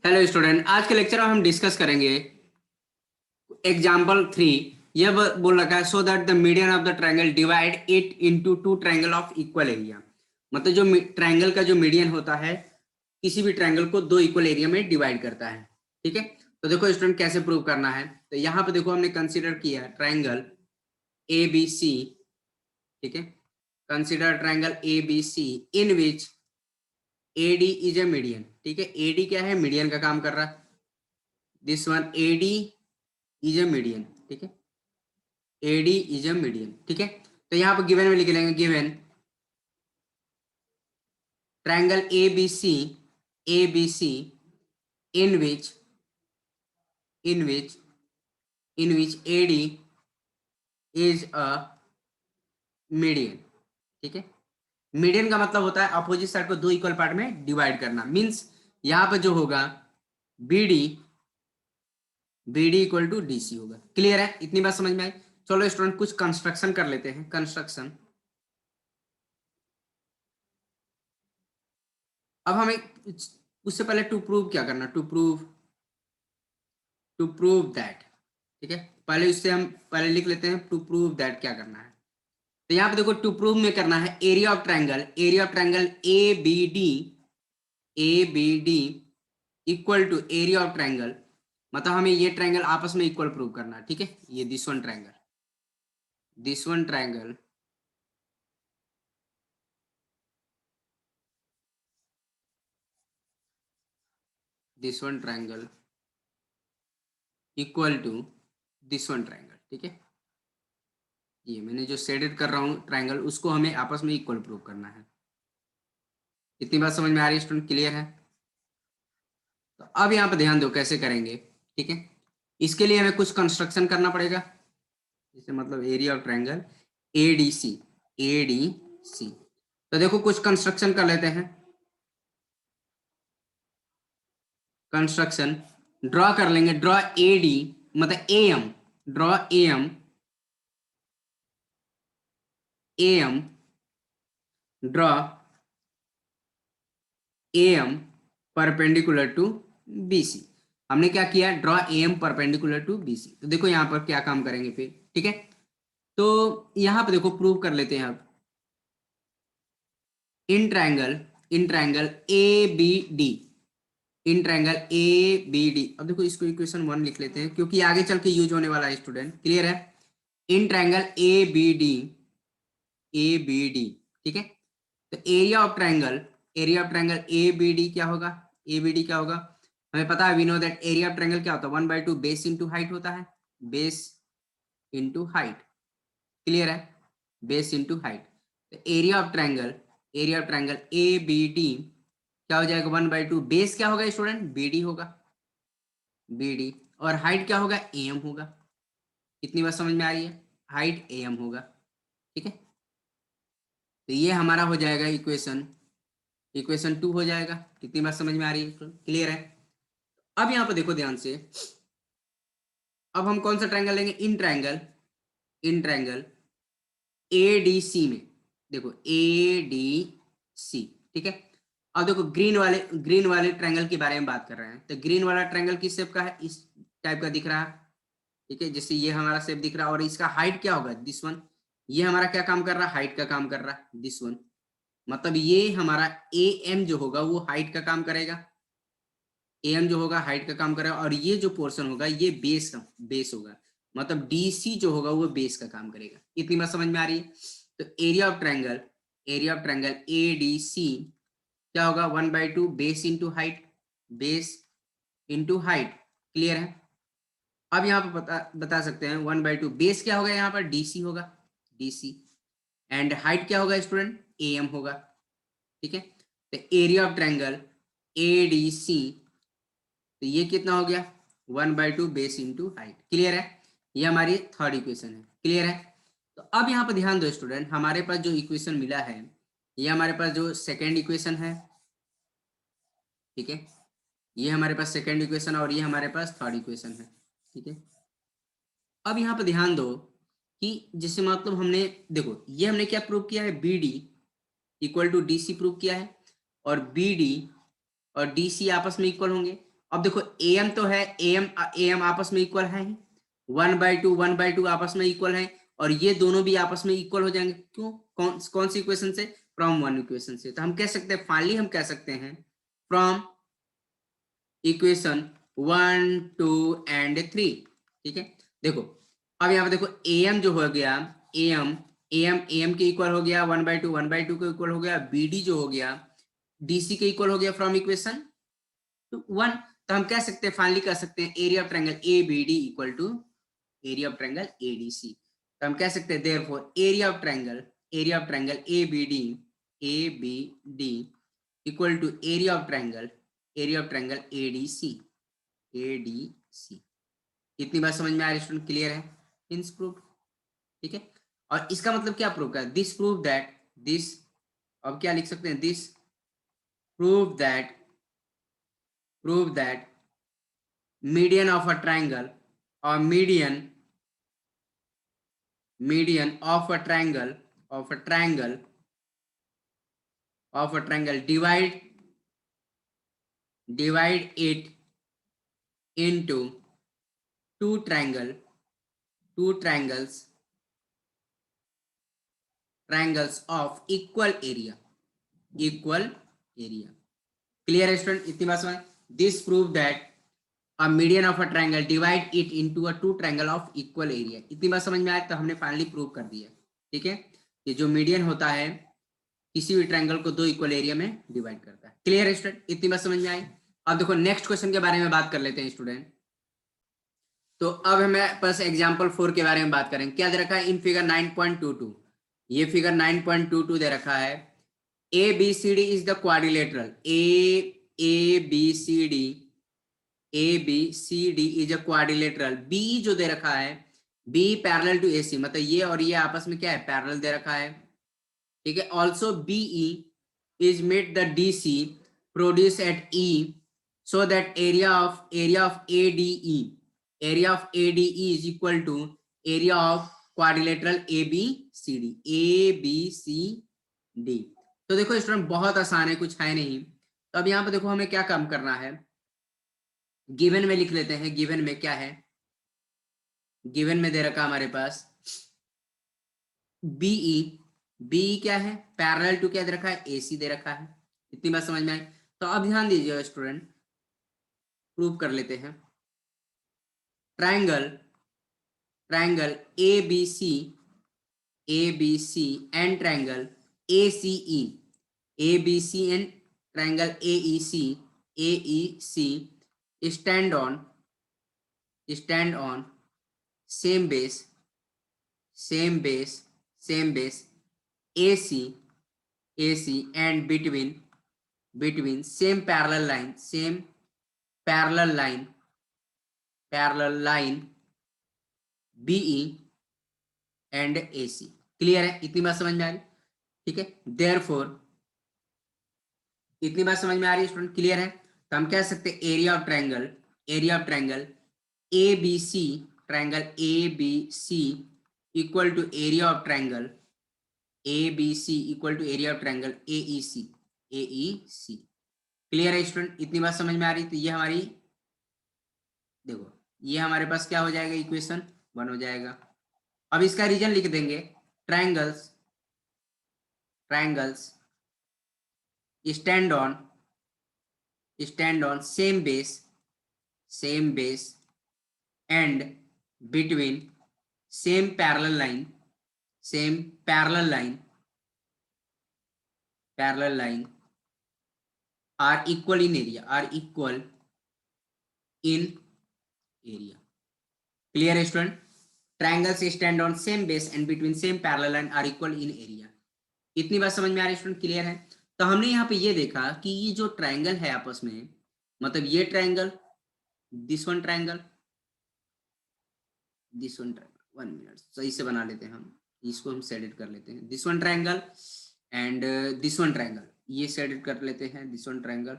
Hello student, आज के lecture में हम डिस्कस करेंगे एग्जाम्पल 3। यह बोल रखा है so that the median of the triangle divide it into two triangle of equal area. मतलब जो ट्रायंगल का जो मीडियन होता है किसी भी ट्रायंगल को दो इक्वल एरिया में डिवाइड करता है। ठीक है, तो देखो स्टूडेंट कैसे प्रूव करना है। तो यहाँ पे देखो हमने कंसीडर किया ट्रायंगल ए बी सी। ठीक है, consider triangle A B C in which AD is a median. ठीक है, AD क्या है, मीडियन का काम कर रहा है। This one AD is a median. ठीक है, AD इज ए मीडियन। ठीक है, तो यहाँ पर गिवन में लिख लेंगे given triangle ABC in which in which in which AD is a median. ठीक है, मीडियन का मतलब होता है अपोजिट साइड को दो इक्वल पार्ट में डिवाइड करना। मींस यहाँ पर जो होगा BD इक्वल टू DC होगा। क्लियर है, इतनी बात समझ में आई। चलो स्टूडेंट कुछ कंस्ट्रक्शन कर लेते हैं। कंस्ट्रक्शन, अब हमें उससे पहले टू प्रूव क्या करना, टू प्रूव दैट। ठीक है, पहले उससे हम पहले लिख लेते हैं टू प्रूव दैट क्या करना है। तो यहाँ पे देखो टू प्रूव में करना है area of triangle A B D equal to area of triangle. मतलब हमें ये ट्रायंगल आपस में इक्वल प्रूव करना है। ठीक है, ये this one triangle equal to this one triangle. ठीक है, ये मैंने जो शेडेड कर रहा हूँ ट्रायंगल उसको हमें आपस में इक्वल प्रूव करना है। इतनी बात समझ में आ रही है स्टूडेंट, क्लियर है। तो अब यहाँ पे ध्यान दो कैसे करेंगे। ठीक है, इसके लिए हमें कुछ कंस्ट्रक्शन करना पड़ेगा। जैसे मतलब एरिया ऑफ ट्रायंगल ADC। तो देखो कुछ कंस्ट्रक्शन कर लेते हैं। कंस्ट्रक्शन ड्रॉ कर लेंगे। ड्रॉ AD मतलब AM, draw AM draw AM perpendicular to BC। हमने क्या किया, draw AM perpendicular to BC। तो देखो यहाँ पर क्या काम करेंगे फिर। ठीक है, तो यहाँ पे देखो प्रूव कर लेते हैं अब। इन ट्रायंगल ABD अब देखो इसको इक्वेशन 1 लिख लेते हैं क्योंकि आगे चल के यूज होने वाला है स्टूडेंट। क्लियर है, इन ट्रायंगल ABD। ठीक है, तो एरिया ऑफ ट्रायंगल ABD क्या होगा, हमें पता है, we know that area of triangle क्या होता है, 1/2 बेस इंटू हाइट होता है। बेस इंटू हाइट, क्लियर है, बेस इंटू हाइट। तो एरिया ऑफ ट्रायंगल ABD क्या हो जाएगा, 1/2 बेस क्या होगा स्टूडेंट, BD होगा, BD, और हाइट क्या होगा, AM होगा। कितनी बात समझ में आ रही है, हाइट AM होगा। ठीक है, तो ये हमारा हो जाएगा इक्वेशन 2 हो जाएगा। कितनी बात समझ में आ रही है, क्लियर है। अब यहाँ पे देखो ध्यान से, अब हम कौन सा ट्रायंगल लेंगे, इन ट्रायंगल ADC में। देखो ADC, ठीक है। अब देखो ग्रीन वाले ट्रायंगल के बारे में बात कर रहे हैं। तो ग्रीन वाला ट्रायंगल किस शेप का है, इस टाइप का दिख रहा है। ठीक है, जैसे ये हमारा शेप दिख रहा है और इसका हाइट क्या होगा, दिस वन। ये हमारा क्या काम कर रहा है, हाइट का काम कर रहा है, दिस वन। मतलब ये हमारा AM जो होगा वो हाइट का काम करेगा, AM जो होगा हाइट का काम करेगा, और ये जो पोर्शन होगा ये बेस होगा। मतलब DC जो होगा वो बेस का काम करेगा। इतनी बात समझ में आ रही है। तो एरिया ऑफ ट्रायंगल ADC क्या होगा, 1/2 बेस इंटू हाइट। क्लियर है। अब यहाँ पर बता सकते हैं 1/2 बेस क्या होगा, यहाँ पर DC होगा, DC, एंड हाइट क्या होगा स्टूडेंट, AM होगा। ठीक है, तो एरिया ऑफ ट्रायंगल ADC, तो ये कितना हो गया, 1/2 बेस इंटू हाइट। क्लियर है, ये हमारी थर्ड इक्वेशन है। क्लियर है। तो अब यहाँ पर ध्यान दो स्टूडेंट, हमारे पास जो इक्वेशन मिला है ये हमारे पास जो सेकेंड इक्वेशन है। ठीक है, ये हमारे पास सेकेंड इक्वेशन और ये हमारे पास थर्ड इक्वेशन है। ठीक है, अब यहाँ पर ध्यान दो कि जैसे मतलब हमने देखो ये हमने क्या प्रूव किया है, BD equal to DC prove किया है, और BD और DC आपस में इक्वल होंगे। अब देखो एम तो है, एम आपस में इक्वल है, 1/2 आपस में इक्वल है, और ये दोनों भी आपस में इक्वल हो जाएंगे। क्यों? कौन सी इक्वेशन से? फ्रॉम वन इक्वेशन से। तो हम कह सकते हैं फाइनली हम कह सकते हैं फ्रॉम इक्वेशन 1, 2 एंड 3। ठीक है, देखो अब यहाँ पे देखो एम जो हो गया, एम के इक्वल हो गया 1/2 के इक्वल हो गया, बीडी जो हो गया डीसी के इक्वल हो गया फ्रॉम इक्वेशन 1। तो हम कह सकते हैं फाइनली कह सकते हैं area of triangle A B D equal to area of triangle A D C. तो हम कह सकते हैं therefore area of triangle A B D equal to area of triangle A D C. इतनी बात समझ में आ रही स्टूडेंट? क्लियर है? Hence prove. ठीक है, और इसका मतलब क्या प्रूव कर? दिस प्रूव दैट, दिस, अब क्या लिख सकते हैं? This prove that median of a triangle or median of a triangle divide it into two triangles of equal area। Clear है स्टूडेंट? इतनी बात समझ? This prove that a median of a triangle divide it into a two triangle of equal area। इतनी बात समझ में आए? तो हमने फाइनली प्रूव कर दिया। ठीक है, ये जो मीडियन होता है किसी भी ट्रायंगल को दो इक्वल एरिया में डिवाइड करता है। क्लियर है स्टूडेंट? इतनी बात समझ में आई? अब देखो नेक्स्ट क्वेश्चन के बारे में बात कर लेते हैं स्टूडेंट। तो अब हमें बस एग्जांपल 4 के बारे में बात करें। क्या दे रखा है इन फिगर 9.22? ये फिगर 9.22 दे रखा है A B C D is the quadrilateral. A B C D is a quadrilateral. B जो दे रखा है B parallel to A C, मतलब ये और ये आपस में क्या है? पैरेलल दे रखा है। ठीक है, also B E is made the D C produce at E so that area of A D E is equal to area of quadrilateral A B C D. तो देखो स्टूडेंट बहुत आसान है, कुछ है नहीं। तो अब यहाँ पे देखो हमें क्या काम करना है, गिवन में लिख लेते हैं। गिवन में क्या है? गिवन में दे रखा हमारे पास बी क्या है? पैरेलल टू क्या दे रखा है? एसी दे रखा है। इतनी बात समझ में आई? तो अब ध्यान दीजिए स्टूडेंट, प्रूव कर लेते हैं। Triangle A B C and triangle A C E, A B C and triangle A E C stand on same base AC and between same parallel line BE and AC। Clear है? इतनी बात समझ में आ रही? ठीक है, therefore इतनी बात समझ में आ रही है स्टूडेंट? क्लियर है? तो हम कह सकते हैं area of triangle A B C equal to area of triangle A E C. Clear है स्टूडेंट? इतनी बात समझ में आ रही? तो ये हमारी, देखो ये हमारे पास क्या हो जाएगा? इक्वेशन 1 हो जाएगा। अब इसका रीजन लिख देंगे, triangles stand on same base and between same parallel line are equal in area। Clear है student? Triangles stand on same base and between same parallel line are equal in area। इतनी बात समझ में आ रही है स्टूडेंट? क्लियर है? तो हमने यहाँ पे ये देखा कि ये जो ट्रायंगल है आपस में, मतलब ये triangle, this one triangle, 1 minute सही से बना लेते हैं हम, इसको हम सेट कर लेते हैं। This one triangle and this one triangle, ये सेट कर लेते हैं। दिस वन ट्रायंगल,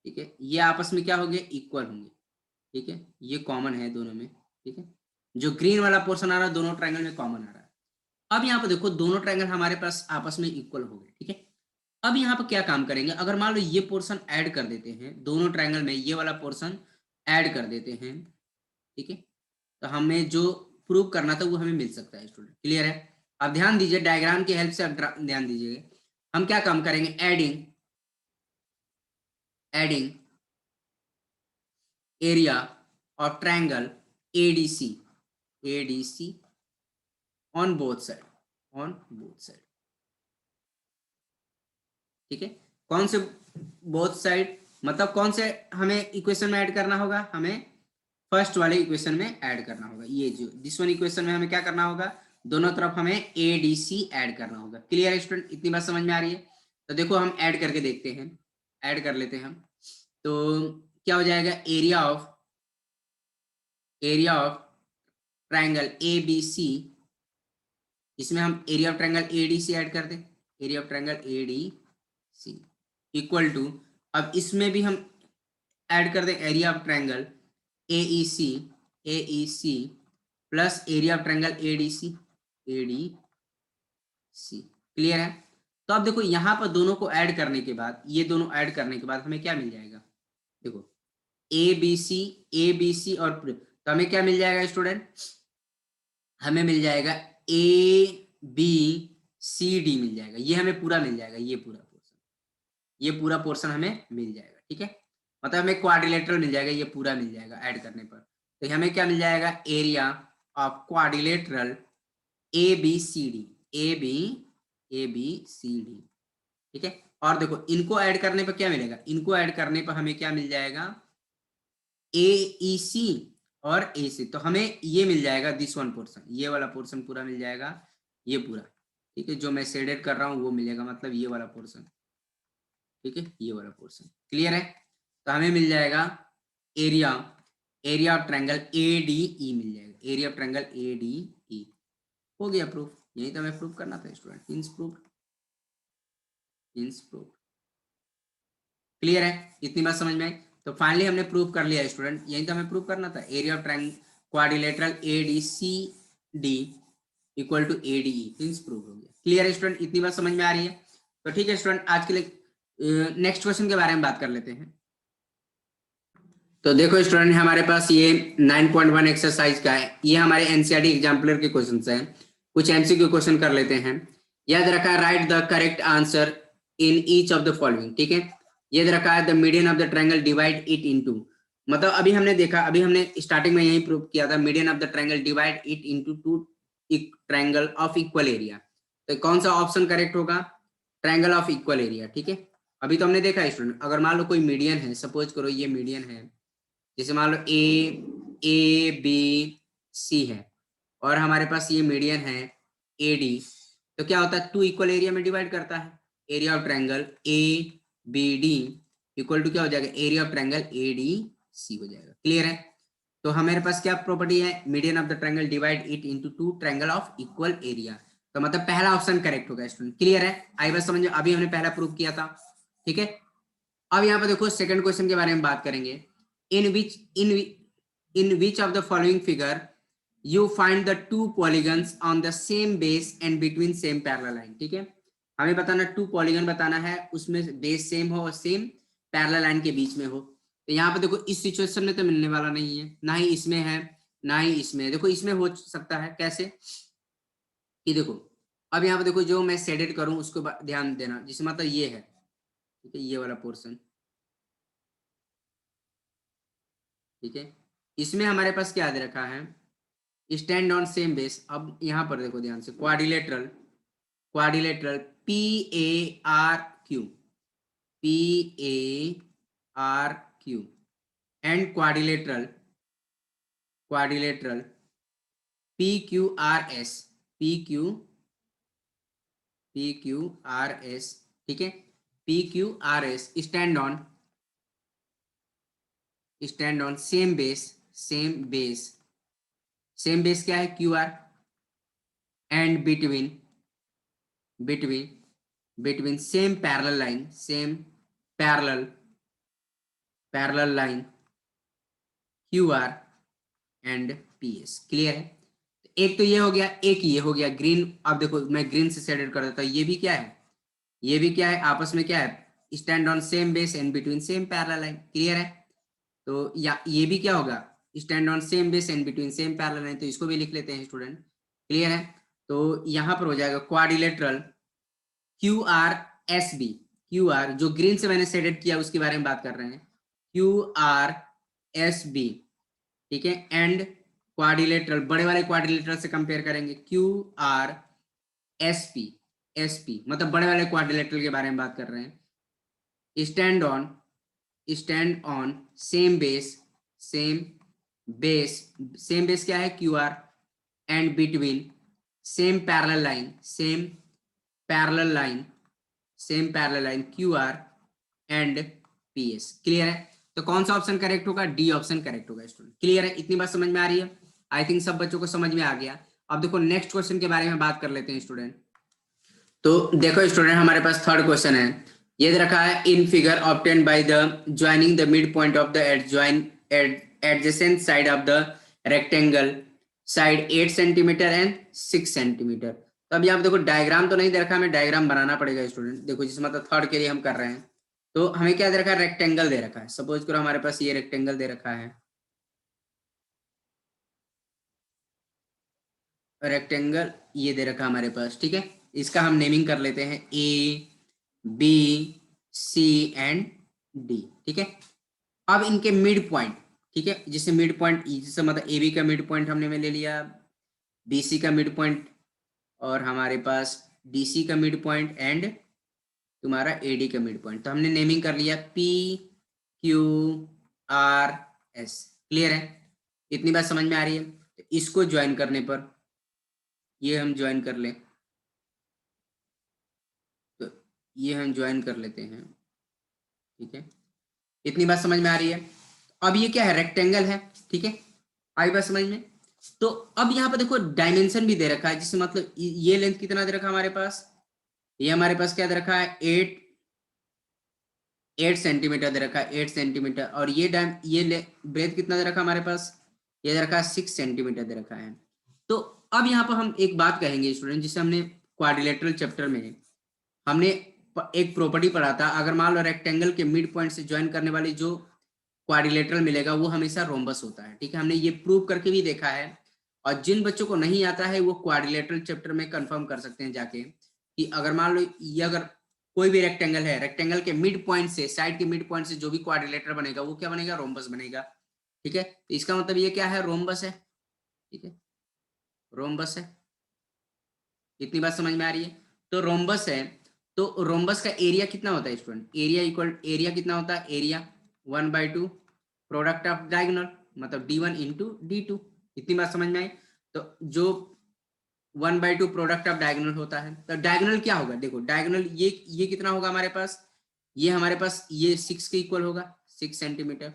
ठीक है, ये आपस में क्या होंगे? इक्वल होंगे। ठीक है, ये कॉमन है दोनों में। ठीक है, जो ग्रीन वाला पोर्शन आ रहा है दोनों ट्रायंगल में कॉमन आ रहा है। अब यहाँ पे देखो दोनों ट्रायंगल हमारे पास आपस में इक्वल हो गए। ठीक है, अब यहाँ पर क्या काम करेंगे, अगर मान लो ये पोर्शन ऐड कर देते हैं दोनों ट्रायंगल में, ये वाला पोर्शन ऐड कर देते हैं, ठीक है, तो हमें जो प्रूव करना था वो हमें मिल सकता है स्टूडेंट। क्लियर है? अब ध्यान दीजिए, डायग्राम की हेल्प से अब ध्यान दीजिए, हम क्या काम करेंगे, adding adding area of triangle ADC ADC on both side, ठीक है। कौन से बोथ साइड, मतलब कौन से हमें इक्वेशन में ऐड करना होगा, हमें फर्स्ट वाले इक्वेशन में ऐड करना होगा। ये जो दिस वन इक्वेशन में हमें क्या करना होगा, दोनों तरफ हमें ए डी सी ऐड करना होगा। क्लियर है स्टूडेंट? इतनी बात समझ में आ रही है? तो देखो हम ऐड करके देखते हैं, ऐड कर लेते हैं हम। तो क्या हो जाएगा, area of triangle A B C, इसमें हम area of triangle A D C add कर दें, area of triangle A D C equal to, अब इसमें भी हम ऐड कर दें area of triangle A E C plus area of triangle A D C. Clear है? तो अब देखो यहां पर दोनों को ऐड करने के बाद, ये दोनों ऐड करने के बाद हमें क्या मिल जाएगा, देखो ए बी सी और तो हमें क्या मिल जाएगा स्टूडेंट, हमें मिल जाएगा ए बी सी डी मिल जाएगा, ये हमें पूरा मिल जाएगा, ये पूरा पोर्शन हमें मिल जाएगा, ठीक है। मतलब हमें क्वाड्रिलेटरल मिल जाएगा, ये पूरा मिल जाएगा ऐड करने पर। तो हमें क्या मिल जाएगा, area of quadrilateral A B C D, A B C D, ठीक है। और देखो इनको ऐड करने पर क्या मिलेगा, इनको ऐड करने पर हमें क्या मिल जाएगा, ए ई सी और ए सी, तो हमें ये मिल जाएगा दिस वन पोर्शन, ये वाला पोर्शन पूरा मिल जाएगा, ये पूरा, ठीक है। जो मैं शेडेड कर रहा हूँ वो मिलेगा, मतलब ये वाला पोर्शन, ठीक है, ये वाला पोर्शन। क्लियर है? तो हमें मिल जाएगा area area of triangle A D E मिल जाएगा, area of triangle A D E. हो गया प्रूफ, यही तो हमें प्रूफ करना था स्टूडेंट, इंस प्रूफ। क्लियर है? इतनी बात समझ में आई? तो फाइनली हमने प्रूफ कर लिया स्टूडेंट, यही तो हमें प्रूफ करना था, area of triangle quadrilateral A D C D equal to A D E, hence proof हो गया। क्लियर है स्टूडेंट? इतनी बात समझ में आ रही है? तो ठीक है स्टूडेंट, आज के लिए नेक्स्ट क्वेश्चन के बारे में बात कर लेते हैं। तो देखो स्टूडेंट, हमारे पास ये 9.1 एक्सरसाइज का है, ये हमारे एनसीईआरटी एग्जाम्पलर के क्वेश्चंस हैं। कुछ एमसीक्यू क्वेश्चन कर लेते हैं। याद रखा, right the correct answer in each of the following, ठीक है। याद रखा है, the median of the triangle divide it into, मतलब अभी हमने देखा, अभी हमने स्टार्टिंग में यही प्रूव किया था, median of the triangle divide it into two triangle of equal area. तो कौन सा ऑप्शन करेक्ट होगा, ट्रायंगल ऑफ इक्वल एरिया, ठीक है। अभी तो हमने देखा स्टूडेंट, अगर मान लो कोई मीडियन है, सपोज करो ये मीडियन है, जैसे मान लो ए बी सी है, और हमारे पास ये मीडियन है ए डी, तो क्या होता है, टू इक्वल एरिया में डिवाइड करता है। Area of triangle A B D equal to क्या हो जाएगा, area of triangle A D C हो जाएगा। क्लियर है? तो हमारे पास क्या प्रॉपर्टी है, median of the triangle divide it into two triangle of equal area, तो मतलब पहला ऑप्शन करेक्ट होगा स्टूडेंट। क्लियर है? आई बस समझ, अभी हमने पहला प्रूव किया था, ठीक है। अब यहाँ पर देखो सेकंड क्वेश्चन के बारे में बात करेंगे। in which of the following figure you find the two polygons on the same base and between same parallel line, ठीक है। हमें बताना, टू पॉलीगन बताना है, उसमें बेस सेम हो और सेम पैरेलल लाइन के बीच में हो। तो यहाँ पे देखो इस सिचुएशन में तो मिलने वाला नहीं है, ना ही इसमें है ना ही इसमें है। देखो इसमें हो सकता है कैसे, कि देखो अब यहाँ पे देखो, जो मैं शेडेड करूं उसको ध्यान देना, जिसमें मतलब ये है, ठीक है, ये वाला पोर्शन, ठीक है। इसमें हमारे पास क्या दे रखा है, स्टैंड ऑन सेम बेस। अब यहाँ पर देखो ध्यान से, quadrilateral P A R Q, P A R Q and quadrilateral P Q R S, P Q R S, ठीक है, P Q R S stand on same base क्या है, Q R, and between same parallel line Q R and P S. Clear है? एक तो ये हो गया, एक ये हो गया ग्रीन। अब देखो मैं ग्रीन से शेडेड कर देता हूं, ये भी क्या है, ये भी क्या है, आपस में क्या है, stand on same base and between same parallel line. Clear है? तो या ये भी क्या होगा, stand on same base and between same parallel line, तो इसको भी लिख लेते हैं स्टूडेंट। क्लियर है? तो यहाँ पर हो जाएगा quadrilateral Q R S B. Q R जो ग्रीन से मैंने शेडेड किया उसके बारे में बात कर रहे हैं, क्यू आर एस बी। ठीक है? एंड क्वाड्रिलेटरल, बड़े वाले क्वाड्रिलेटरल से कंपेयर करेंगे, Q R S P. S P मतलब बड़े वाले क्वाड्रिलेटरल के बारे में बात कर रहे हैं। Stand on same base, same base, same base क्या है, Q R, and between same parallel line, same parallel line, same parallel line Q R and P S. Clear है? तो कौन सा ऑप्शन करेक्ट होगा, डी ऑप्शन करेक्ट होगा student. Clear है? इतनी बात समझ में आ रही है? आई थिंक सब बच्चों को समझ में आ गया। अब देखो नेक्स्ट क्वेश्चन के बारे में बात कर लेते हैं स्टूडेंट। तो देखो स्टूडेंट, हमारे पास थर्ड क्वेश्चन है, ये दे रखा है, in figure obtained by the joining the mid point of the adjacent side of the rectangle side 8 centimetre and 6 centimetre. तो अब यहाँ पे देखो डायग्राम तो नहीं दे रखा, हमें डायग्राम बनाना पड़ेगा स्टूडेंट। देखो जिस मतलब थर्ड के लिए हम कर रहे हैं, तो हमें क्या दे रखा है, रेक्टेंगल दे रखा है। सपोज करो हमारे पास ये रेक्टेंगल दे रखा है, रेक्टेंगल ये दे रखा है हमारे पास। ठीक है? इसका हम नेमिंग कर लेते हैं A B C and D. ठीक है? अब इनके मिड पॉइंट, ठीक है, जिससे मिड पॉइंट, जिससे मतलब ए बी का मिड पॉइंट हमने में ले लिया, बी सी का मिड पॉइंट, और हमारे पास डी सी का मिड पॉइंट एंड तुम्हारा ए डी का मिड पॉइंट। तो हमने नेमिंग कर लिया P Q R S. Clear है? इतनी बात समझ में आ रही है? तो इसको ज्वाइन करने पर ये हम ज्वाइन कर लें, तो ये हम ज्वाइन कर लेते हैं। ठीक है? इतनी बात समझ में आ रही है? अब ये क्या है, रेक्टेंगल है। ठीक है? आई बात समझ में? तो अब यहाँ पर देखो डायमेंशन भी दे रखा है, जिससे मतलब ये लेंथ कितना दे रखा है हमारे पास, ये हमारे पास क्या दे रखा है, 8 सेंटीमीटर दे रखा है, 8 सेंटीमीटर। और ये ब्रेथ कितना दे रखा है हमारे पास, ये दे रखा है 6 सेंटीमीटर दे रखा है। तो अब यहाँ पर हम एक बात कहेंगे स्टूडेंट, जिसे हमने क्वाड्रिलेटरल चैप्टर में हमने एक प्रॉपर्टी पढ़ा था, अगर मान लो रेक्टेंगल के मिड पॉइंट से ज्वाइन करने वाली जो क्वाड्रिलेटरल मिलेगा वो हमेशा रोम्बस होता है। ठीक है? हमने ये प्रूव करके भी देखा है, और जिन बच्चों को नहीं आता है वो क्वाड्रिलेटरल चैप्टर में कंफर्म कर सकते हैं जाके, कि अगर मान लो ये अगर कोई भी रेक्टेंगल है, रेक्टेंगल के मिड पॉइंट से, साइड के मिड पॉइंट से जो भी क्वाड्रिलेटरल बनेगा वो क्या बनेगा, रोम्बस बनेगा। ठीक है? तो इसका मतलब ये क्या है, रोम्बस है। ठीक है? रोम्बस है। इतनी बात समझ में आ रही है? तो रोम्बस है, तो रोम्बस का एरिया कितना होता है स्टूडेंट, एरिया इक्वल, एरिया कितना होता है, एरिया 1/2 प्रोडक्ट ऑफ डायगोनल, मतलब d1 इंटू d2। इतनी बात समझ में आई? तो जो 1/2 प्रोडक्ट ऑफ डायगोनल होता है, तो डायगोनल क्या होगा, देखो डायगोनल ये कितना होगा हमारे पास, ये हमारे पास ये 6 के इक्वल होगा, 6 सेंटीमीटर।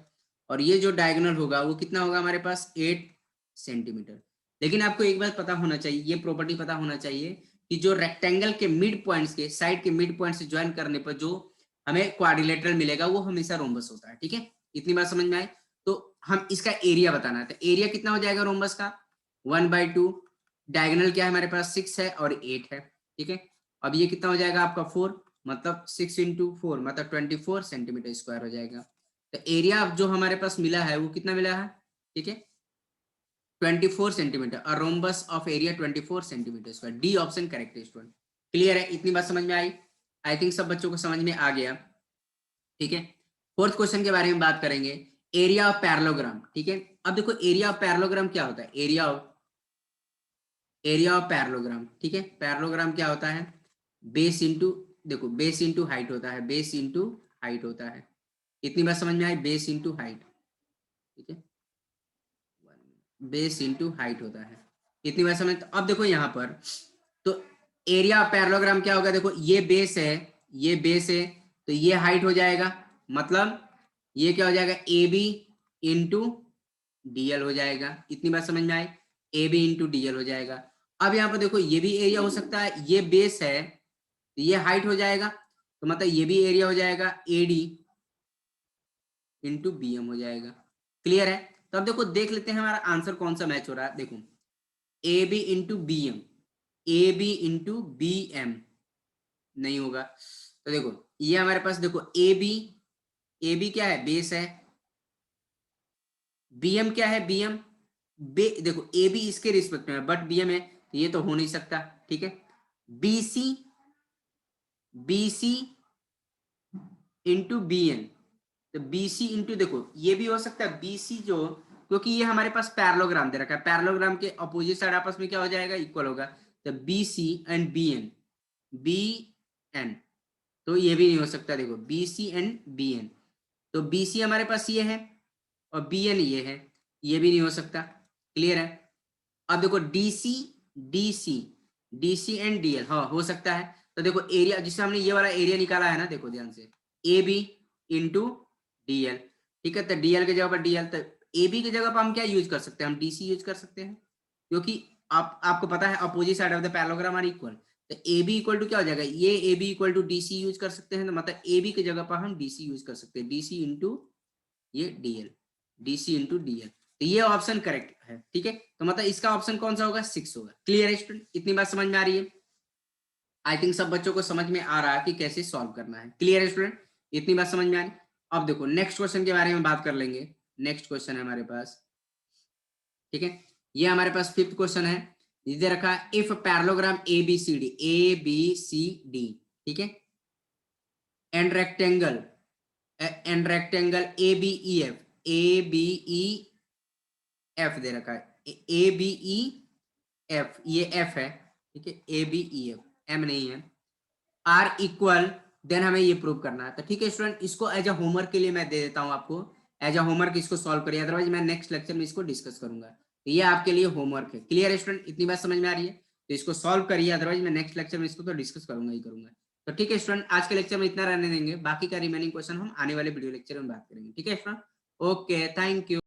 और ये जो डायगोनल होगा वो कितना होगा हमारे पास, 8 सेंटीमीटर। लेकिन आपको एक बात पता होना चाहिए, ये प्रॉपर्टी पता होना चाहिए, कि जो रेक्टेंगल के मिड पॉइंट्स के, साइड के मिड पॉइंट से ज्वाइन करने पर जो हमें क्वाड्रिलेटरल मिलेगा वो हमेशा रोम्बस होता है। ठीक है? इतनी बात समझ में आई? तो हम इसका एरिया बताना है, तो एरिया कितना हो जाएगा रोम्बस का, 1/2, डायगोनल क्या है हमारे पास, 6 है और 8 है। ठीक है? अब ये कितना हो जाएगा आपका 4, मतलब 6 इंटू 4 मतलब 24 सेंटीमीटर स्क्वायर हो जाएगा। तो एरिया जो हमारे पास मिला है वो कितना मिला है, ठीक है, 24 सेंटीमीटर। और rhombus of area 24 centimetre square. D option correct है स्टूडेंट। क्लियर है? इतनी बात समझ में आई? आई थिंक सब बच्चों को समझ में आ गया। ठीक है? फोर्थ क्वेश्चन के बारे में बात करेंगे, एरिया ऑफ पैरेललोग्राम। ठीक है? अब देखो एरिया ऑफ पैरेललोग्राम क्या होता है, एरिया ऑफ पैरेललोग्राम। ठीक है? पैरेललोग्राम क्या होता है, बेस इंटू, देखो बेस इंटू हाइट होता है, बेस इंटू हाइट होता है। इतनी बात समझ में आई, बेस इंटू हाइट। ठीक है? बेस इंटू हाइट होता है। इतनी बात समझ? तो अब देखो यहाँ पर, तो एरिया ऑफ पैरेललोग्राम क्या होगा, देखो ये बेस है, ये बेस है, तो ये हाइट हो जाएगा, मतलब ये क्या हो जाएगा, ए बी इंटू डीएल हो जाएगा। इतनी बात समझ में आई, ए बी इंटू डीएल हो जाएगा। अब यहाँ पर देखो ये भी एरिया हो सकता है, ये बेस है तो ये हाइट हो जाएगा, तो मतलब ये भी एरिया हो जाएगा, A D into B M हो जाएगा। क्लियर है? तो अब देखो देख लेते हैं हमारा आंसर कौन सा मैच हो रहा है। देखो A B into B M, A B into B M नहीं होगा, तो देखो ये हमारे पास देखो ए बी क्या है, बेस है। बीएम क्या है, बीएम देखो ए बी इसके रिस्पेक्ट में है बट बीएम है, तो ये तो हो नहीं सकता, ठीक है। BC BC into B N, तो बीसी इंटू देखो ये भी हो सकता है बीसी जो, क्योंकि ये हमारे पास पैरेललोग्राम दे रखा है, पैरेललोग्राम के अपोजिट साइड आपस में क्या हो जाएगा, इक्वल होगा। तो बीसी एंड बी एन, तो ये भी नहीं हो सकता। देखो बीसी एंड बी एन, तो बीसी हमारे पास ये है और बी एन ये है, ये भी नहीं हो सकता। क्लियर है। अब देखो DC DC DC and DL, हाँ हो सकता है। तो देखो एरिया जिससे हमने ये वाला एरिया निकाला है ना, देखो ध्यान से, ए बी इंटू डीएल, ठीक है। तो डीएल की जगह पर डीएल, तो ए बी की जगह पर हम क्या यूज कर सकते हैं, हम डीसी यूज कर सकते हैं, क्योंकि आपको पता है opposite side of the parallelogram are equal. तो ए बी इक्वल टू क्या हो जाएगा, ये A B equal to DC use कर सकते हैं, तो मतलब ए बी की जगह पर हम डीसी यूज कर सकते हैं, डीसी इंटू ये डीएल, डीसी इंटू डीएल। तो ये ऑप्शन करेक्ट है, ठीक है। तो मतलब इसका ऑप्शन कौन सा होगा, 6 होगा। क्लियर है स्टूडेंट, इतनी बात समझ में आ रही है। आई थिंक सब बच्चों को समझ में आ रहा है कि कैसे सॉल्व करना है। क्लियर है स्टूडेंट, इतनी बात समझ में आ रही। अब देखो नेक्स्ट क्वेश्चन के बारे में बात कर लेंगे। नेक्स्ट क्वेश्चन है हमारे पास, ठीक है। ये हमारे पास 5th क्वेश्चन है, दे रखा है if parallelogram A B C D, ठीक है, and rectangle A B E F दे रखा है, ए बी ई एफ, ये एफ है, ठीक है, A B E F, M नहीं है, आर इक्वल, देन हमें ये प्रूव करना है। तो ठीक है स्टूडेंट, इसको एज अ होमवर्क के लिए मैं दे देता हूं आपको, एज अ होमवर्क इसको सॉल्व करिए, अदरवाइज मैं नेक्स्ट लेक्चर में इसको डिस्कस करूंगा। तो ये आपके लिए होमवर्क है। क्लियर है स्टूडेंट, इतनी बात समझ में आ रही है, तो इसको सॉल्व करिए, अदरवाइज मैं नेक्स्ट लेक्चर में इसको तो डिस्कस करूंगा ही करूंगा। तो ठीक है स्टूडेंट, आज के लेक्चर में इतना रहने देंगे, बाकी का रिमेनिंग क्वेश्चन हम आने वाले वीडियो लेक्चर में बात करेंगे। ठीक है स्टूडेंट, ओके, थैंक यू।